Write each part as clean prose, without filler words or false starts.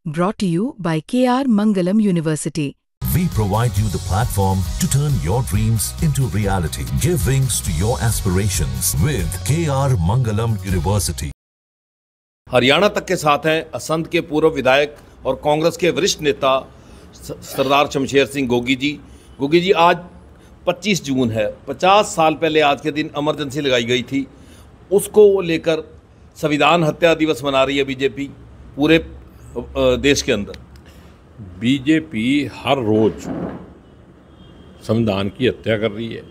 Brought to you by KR Mangalam University. We provide you the platform to turn your dreams into reality. Give wings to your aspirations with KR Mangalam University. Haryana तक के साथ हैं असंध के पूर्व विधायक और कांग्रेस के वरिष्ठ नेता सरदार शमशेर सिंह गोगी जी। गोगी जी, आज 25 जून है। 50 साल पहले आज के दिन इमरजेंसी लगाई गई थी, उसको लेकर संविधान हत्या दिवस मना रही है बीजेपी पूरे देश के अंदर। बीजेपी हर रोज संविधान की हत्या कर रही है,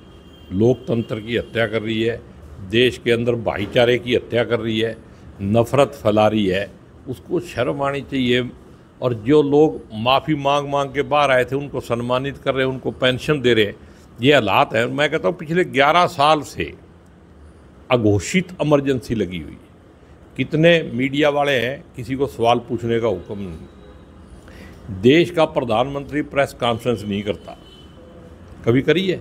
लोकतंत्र की हत्या कर रही है, देश के अंदर भाईचारे की हत्या कर रही है, नफरत फैला रही है। उसको शर्म आनी चाहिए। और जो लोग माफ़ी मांग मांग के बाहर आए थे उनको सम्मानित कर रहे हैं, उनको पेंशन दे रहे हैं, ये हालात हैं। मैं कहता हूँ पिछले 11 साल से अघोषित इमरजेंसी लगी हुई है। कितने मीडिया वाले हैं, किसी को सवाल पूछने का हुक्म नहीं। देश का प्रधानमंत्री प्रेस कॉन्फ्रेंस नहीं करता, कभी करी है?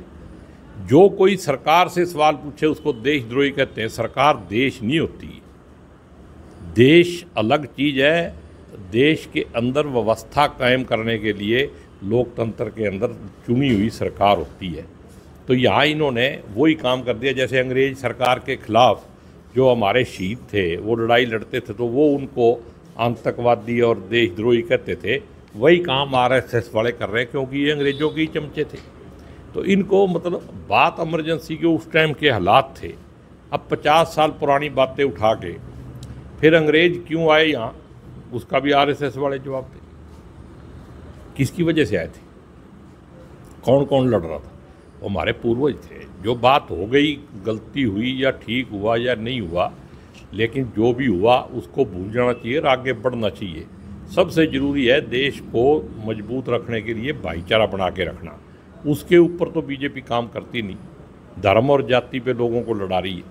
जो कोई सरकार से सवाल पूछे उसको देशद्रोही कहते हैं। सरकार देश नहीं होती, देश अलग चीज़ है। देश के अंदर व्यवस्था कायम करने के लिए लोकतंत्र के अंदर चुनी हुई सरकार होती है। तो यहाँ इन्होंने वही काम कर दिया। जैसे अंग्रेज सरकार के खिलाफ जो हमारे शहीद थे वो लड़ाई लड़ते थे, तो वो उनको आतंकवादी और देशद्रोही कहते थे। वही काम आरएसएस वाले कर रहे हैं, क्योंकि ये अंग्रेज़ों के ही चमचे थे। तो इनको मतलब बात इमरजेंसी के उस टाइम के हालात थे। अब 50 साल पुरानी बातें उठा के फिर अंग्रेज क्यों आए यहाँ, उसका भी आरएसएस वाले जवाब थे। किसकी वजह से आए थे, कौन कौन लड़ रहा था? वो हमारे पूर्वज थे। जो बात हो गई, गलती हुई या ठीक हुआ या नहीं हुआ, लेकिन जो भी हुआ उसको भूल जाना चाहिए और आगे बढ़ना चाहिए। सबसे ज़रूरी है देश को मजबूत रखने के लिए भाईचारा बना के रखना। उसके ऊपर तो बीजेपी काम करती नहीं, धर्म और जाति पे लोगों को लड़ा रही है।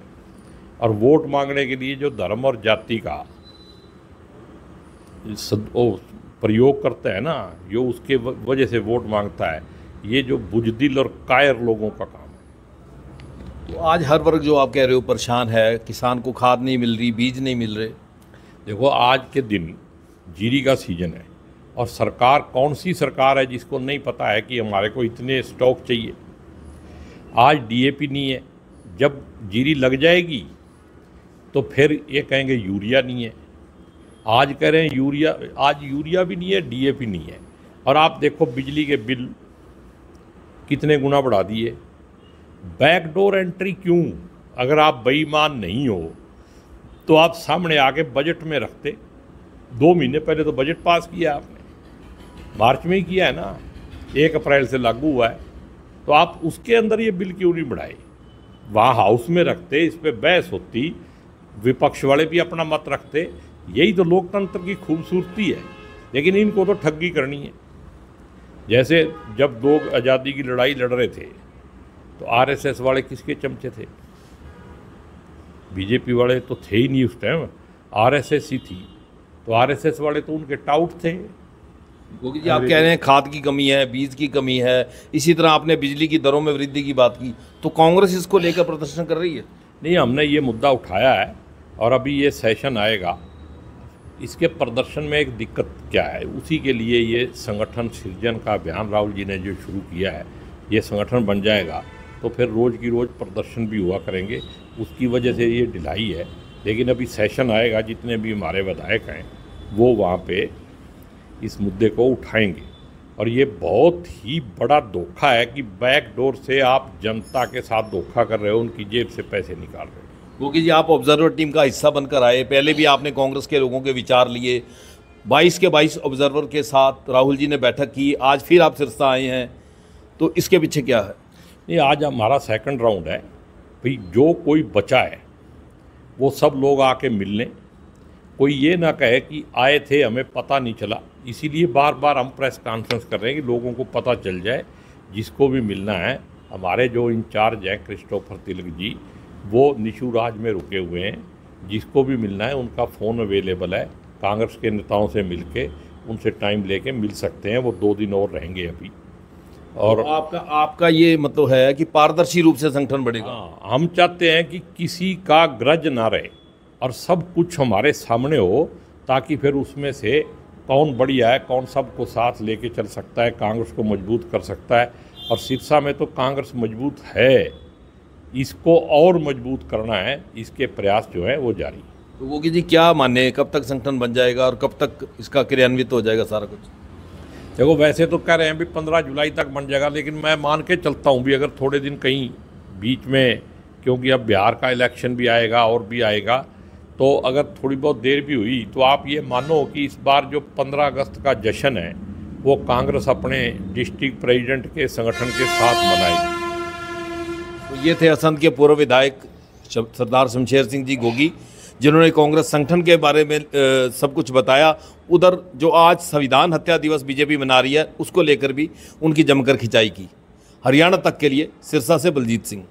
और वोट मांगने के लिए जो धर्म और जाति का प्रयोग करता है ना, जो उसके वजह से वोट मांगता है, ये जो बुजदिल और कायर लोगों का काम है। तो आज हर वर्ग जो आप कह रहे हो परेशान है, किसान को खाद नहीं मिल रही, बीज नहीं मिल रहे। देखो, आज के दिन जीरी का सीजन है और सरकार, कौन सी सरकार है जिसको नहीं पता है कि हमारे को इतने स्टॉक चाहिए। आज डीएपी नहीं है, जब जीरी लग जाएगी तो फिर ये कहेंगे यूरिया नहीं है। आज कह रहे हैं यूरिया, आज यूरिया भी नहीं है, डीएपी नहीं है। और आप देखो बिजली के बिल कितने गुना बढ़ा दिए। बैकडोर एंट्री क्यों? अगर आप बेईमान नहीं हो तो आप सामने आके बजट में रखते। 2 महीने पहले तो बजट पास किया आपने, मार्च में ही किया है ना, 1 अप्रैल से लागू हुआ है। तो आप उसके अंदर ये बिल क्यों नहीं बढ़ाए? वहाँ हाउस में रखते, इस पर बहस होती, विपक्ष वाले भी अपना मत रखते। यही तो लोकतंत्र की खूबसूरती है। लेकिन इनको तो ठगी करनी है। जैसे जब लोग आज़ादी की लड़ाई लड़ रहे थे तो आरएसएस वाले किसके चमचे थे? बीजेपी वाले तो थे ही नहीं उस टाइम, आरएसएस ही थी। तो आरएसएस वाले तो उनके टाउट थे। गोगी जी, आप कह रहे हैं खाद की कमी है, बीज की कमी है, इसी तरह आपने बिजली की दरों में वृद्धि की बात की, तो कांग्रेस इसको लेकर प्रदर्शन कर रही है? नहीं, हमने ये मुद्दा उठाया है और अभी ये सेशन आएगा। इसके प्रदर्शन में एक दिक्कत क्या है, उसी के लिए ये संगठन सृजन का अभियान राहुल जी ने जो शुरू किया है, ये संगठन बन जाएगा तो फिर रोज़ की रोज़ प्रदर्शन भी हुआ करेंगे। उसकी वजह से ये ढिलाई है। लेकिन अभी सेशन आएगा, जितने भी हमारे विधायक हैं वो वहाँ पे इस मुद्दे को उठाएंगे। और ये बहुत ही बड़ा धोखा है कि बैकडोर से आप जनता के साथ धोखा कर रहे हो, उनकी जेब से पैसे निकाल रहे हो। गोगी जी, आप ऑब्जर्वर टीम का हिस्सा बनकर आए, पहले भी आपने कांग्रेस के लोगों के विचार लिए, 22 के 22 ऑब्जर्वर के साथ राहुल जी ने बैठक की, आज फिर आप सिरसा आए हैं, तो इसके पीछे क्या है? नहीं, आज हमारा सेकंड राउंड है भाई। जो कोई बचा है वो सब लोग आके मिल लें। कोई ये ना कहे कि आए थे हमें पता नहीं चला। इसीलिए बार बार हम प्रेस कॉन्फ्रेंस कर रहे हैं कि लोगों को पता चल जाए। जिसको भी मिलना है, हमारे जो इंचार्ज हैं क्रिस्टोफर तिलक जी, वो निशुराज में रुके हुए हैं। जिसको भी मिलना है उनका फ़ोन अवेलेबल है। कांग्रेस के नेताओं से मिल के उनसे टाइम लेके मिल सकते हैं। वो 2 दिन और रहेंगे अभी। और तो आपका ये मतलब है कि पारदर्शी रूप से संगठन बढ़ेगा? हाँ, हम चाहते हैं कि किसी का ग्रज ना रहे और सब कुछ हमारे सामने हो, ताकि फिर उसमें से कौन बढ़िया है, कौन सबको साथ लेके चल सकता है, कांग्रेस को मजबूत कर सकता है। और सिरसा में तो कांग्रेस मजबूत है, इसको और मजबूत करना है, इसके प्रयास जो है वो जारी। तो गोगी जी क्या माने, कब तक संगठन बन जाएगा और कब तक इसका क्रियान्वित हो जाएगा सारा कुछ? देखो, वैसे तो कह रहे हैं भी 15 जुलाई तक बन जाएगा, लेकिन मैं मान के चलता हूँ भी अगर थोड़े दिन कहीं बीच में, क्योंकि अब बिहार का इलेक्शन भी आएगा और भी आएगा, तो अगर थोड़ी बहुत देर भी हुई तो आप ये मानो कि इस बार जो 15 अगस्त का जश्न है वो कांग्रेस अपने डिस्ट्रिक्ट प्रेसिडेंट के संगठन के साथ मनाएगी। तो ये थे असंध के पूर्व विधायक सरदार शमशेर सिंह जी गोगी, जिन्होंने कांग्रेस संगठन के बारे में सब कुछ बताया। उधर जो आज संविधान हत्या दिवस बीजेपी मना रही है उसको लेकर भी उनकी जमकर खिंचाई की। हरियाणा तक के लिए सिरसा से बलजीत सिंह।